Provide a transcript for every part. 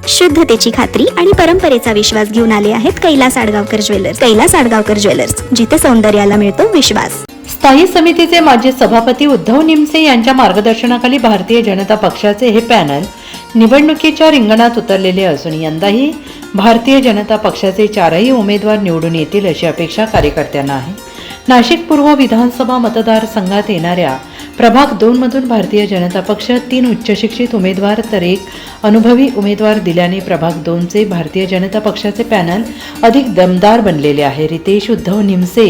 शुद्धतेची खात्री आणि परंपरेचा विश्वास घेऊन आले आहेत कैलास आडगावकर ज्वेलर्स. कैलास आडगावकर ज्वेलर्स, जिथे सौंदर्याला मिळतो विश्वास. स्थायी समितीचे माजी सभापती उद्धव निमसे यांच्या मार्गदर्शनाखाली भारतीय जनता पक्षाचे हे पॅनल निवडणुकीच्या रिंगणात उतरलेले असून यंदाही भारतीय जनता पक्षाचे 4ही उमेदवार निवडून येतील अशी अपेक्षा कार्यकर्त्यांना आहे. नाशिक पूर्व विधानसभा मतदारसंघात येणाऱ्या प्रभाग 2 मधून भारतीय जनता पक्ष 3 उच्चशिक्षित उमेदवार तर 1 अनुभवी उमेदवार दिल्याने प्रभाग 2चे भारतीय जनता पक्षाचे पॅनल अधिक दमदार बनलेले आहे. रितेश उद्धव निमसे,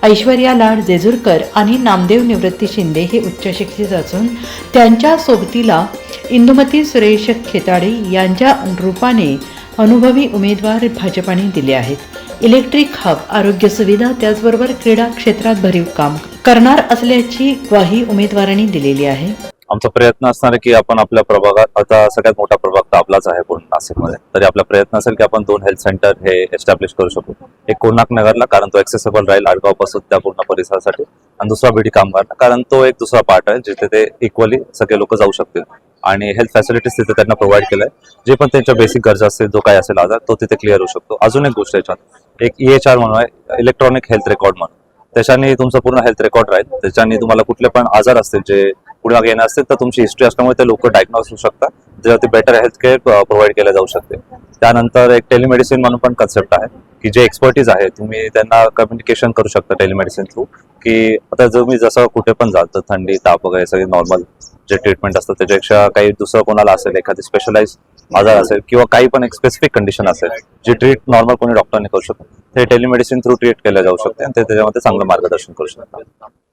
ऐश्वर्या लाड जेजुरकर आणि नामदेव निवृत्ती शिंदे हे उच्चशिक्षित असून त्यांच्या सोबतीला इंदुमती सुरेश खेताडे यांच्या रूपाने अनुभवी उमेदवार भाजपाने दिले आहेत. इलेक्ट्रिक हब, आरोग्य सुविधा त्याचबरोबर क्रीडा क्षेत्रात भरीव काम करणार असल्याची ग्वाही उमेदवारांनी दिलेली आहे. आमचा प्रयत्न असणार आहे की आपण आपल्या प्रभागात, आता सगळ्यात मोठा प्रभाग तर आपलाच आहे पूर्ण नाशिकमध्ये, तरी आपला प्रयत्न असेल की आपण 2 हेल्थ सेंटर हे एस्टॅब्लिश करू शकू. एक कोणार्क नगरला, कारण तो ऍक्सेसिबल राहील आडगाव पासून त्या पूर्ण परिसरासाठी, आणि दुसरा बीडी कामगारला, कारण तो एक दुसरा पार्ट आहे जिथे ते इक्वली सगळे लोक जाऊ शकतील आणि हेल्थ फॅसिलिटीज तिथे त्यांना प्रोव्हाइड केलंय. जे पण त्यांच्या बेसिक गरजा असतील, जो काय असेल आजार, तो तिथे क्लिअर होऊ शकतो. अजून एक गोष्ट याच्यात एक EHR म्हणून आहे, इलेक्ट्रॉनिक हेल्थ रेकॉर्ड म्हणून, त्याच्याने तुमचा पूर्ण हेल्थ रेकॉर्ड राहील. त्याच्याने तुम्हाला कुठले पण आजार असतील जे पुढे मागे येणार असतील तर तुमची हिस्ट्री असल्यामुळे ते लोक डायग्नोज होऊ शकतात, ज्यावरती बेटर हेल्थ केअर प्रोव्हाइड केलं जाऊ शकते. त्यानंतर एक टेलिमेडिसिन म्हणून पण कन्सेप्ट आहे की जे एक्सपर्टीज आहे तुम्ही त्यांना कम्युनिकेशन करू शकता टेलिमेडिसिन थ्रू, की आता तुम्ही जसं कुठे पण जाल तर थंडी, ताप वगैरे सगळे नॉर्मल जे ट्रीटमेंट असतं त्याच्यापेक्षा काही दुसरं कोणाला असेल, एखादी स्पेशलाइज आजार असेल किंवा काही पण एक स्पेसिफिक कंडिशन असेल जी ट्रीट नॉर्मल कोणी डॉक्टरने करू शकतो, ते टेलिमेडिसिन थ्रू ट्रीट केलं जाऊ शकते आणि ते त्याच्यामध्ये चांगलं मार्गदर्शन करू शकतात.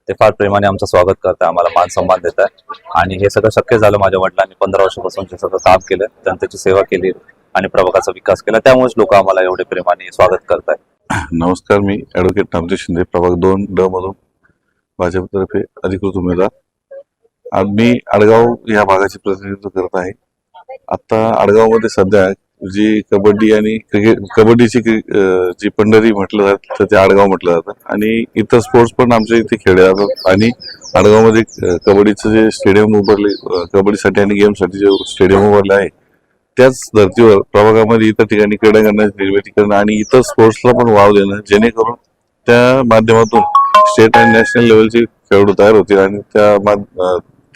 ते फार प्रेमाने आमचं स्वागत करतात, आम्हाला मान सन्मान देत आहे. आणि हे सगळं शक्य झालं माझ्या वडिलांनी 15 वर्षापासून जे सगळं काम केलं, जनतेची सेवा केली आणि प्रभागाचा विकास केला, त्यामुळेच लोक आम्हाला एवढे प्रेमाने स्वागत करतायत. नमस्कार, मी ॲडव्होकेट नामदेव शिंदे, प्रभाग 2 मधून भाजपतर्फे अधिकृत उमेदवार. आज मी आडगाव या भागाचे प्रतिनिधित्व करत आहे. आता आडगावमध्ये सध्या जी कबड्डी आणि क्रिकेट, कबड्डीची जी पंढरी म्हटलं जातं तर ते आडगाव म्हटलं जातं आणि इतर स्पोर्ट्स पण आमच्या इथे खेळले जातात. आणि आडगावमध्ये कबड्डीचं जे स्टेडियम उभारले, कबड्डीसाठी आणि गेमसाठी जे स्टेडियम उभारले आहे, त्याच धर्तीवर प्रभागामध्ये इतर ठिकाणी क्रीडांगणाची निर्मिती करणं आणि इतर स्पोर्ट्सला पण वाव देणं, जेणेकरून त्या माध्यमातून स्टेट आणि नॅशनल लेवलची खेळाडू तयार होतील आणि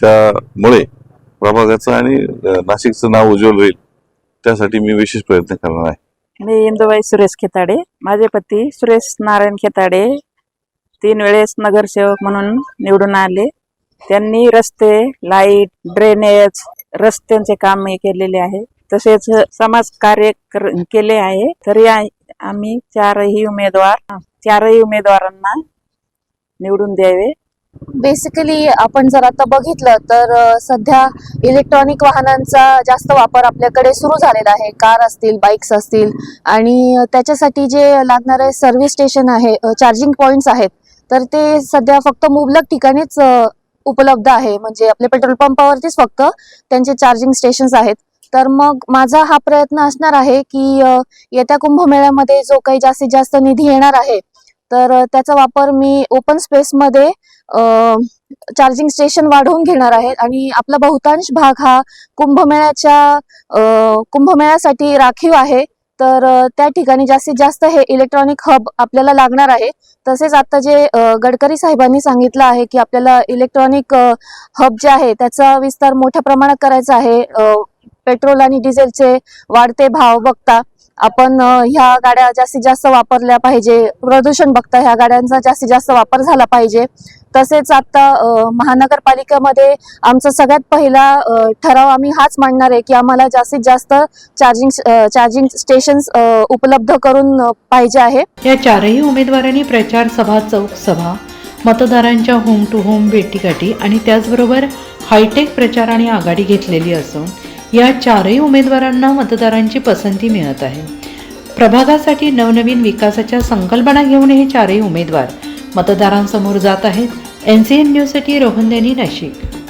त्यामुळे प्रभागाचं आणि नाशिकचं नाव उज्ज्वल होईल. त्यासाठी मी विशेष प्रयत्न करणार आहे. मी इंदुबाई सुरेश खेताडे, माझे पती सुरेश नारायण खेताडे 3 वेळेस नगरसेवक म्हणून निवडून आले. त्यांनी रस्ते, लाईट, ड्रेनेज, रस्त्यांचे काम केलेले आहे, तसेच समाज कार्य केले आहे. तरी आम्ही 4ही उमेदवारांना निवडून द्यावे. बेसिकली आपण जर आता बघितलं तर सध्या इलेक्ट्रॉनिक वाहनांचा जास्त वापर आपल्याकडे सुरू झालेला आहे. कार असतील, बाईक्स असतील, आणि त्याच्यासाठी जे लागणारे सर्व्हिस स्टेशन आहे, चार्जिंग पॉइंट्स आहेत, तर ते सध्या फक्त मुबलक ठिकाणीच उपलब्ध आहे. म्हणजे आपल्या पेट्रोल पंपावरतीच फक्त त्यांचे चार्जिंग स्टेशन्स आहेत. तर मग माझा हा प्रयत्न असणार आहे की येत्या कुंभमेळ्यामध्ये जो काही जास्तीत जास्त निधी येणार आहे, तर त्याचा वापर मी ओपन स्पेसमध्ये चार्जिंग स्टेशन वाढवून घेणार आहे. आणि आपला बहुतांश भाग हा कुंभमेळ्यासाठी राखीव आहे, तर त्या ठिकाणी जास्तीत जास्त हे इलेक्ट्रॉनिक हब आपल्याला लागणार आहे. तसेच आता जे गडकरी साहेबांनी सांगितलं आहे की आपल्याला इलेक्ट्रॉनिक हब जे आहे त्याचा विस्तार मोठ्या प्रमाणात करायचा आहे. पेट्रोल आणि डिझेलचे वाढते भाव बघता आपण ह्या गाड्या जास्तीत जास्त वापरल्या पाहिजे. प्रदूषण बघता ह्या गाड्यांचा जास्तीत जास्त वापर झाला पाहिजे. तसेच आता महानगरपालिकेमध्ये आमचा सगळ्यात पहिला ठराव आम्ही हाच मांडणार आहे की आम्हाला जास्तीत जास्त चार्जिंग स्टेशन्स उपलब्ध करून पाहिजे आहे. या 4ही उमेदवारांनी प्रचार सभा, चौक सभा, मतदारांच्या होम टू होम भेटीगाठी आणि त्याचबरोबर हायटेक प्रचाराने आघाडी घेतलेली असून या 4ही उमेदवारांना मतदारांची पसंती मिळत आहे. प्रभागासाठी नवनवीन विकासाच्या संकल्पना घेऊन हे 4ही उमेदवार मतदारांसमोर जात आहेत. NCN न्यूजसाठी रोहन देनी, नाशिक.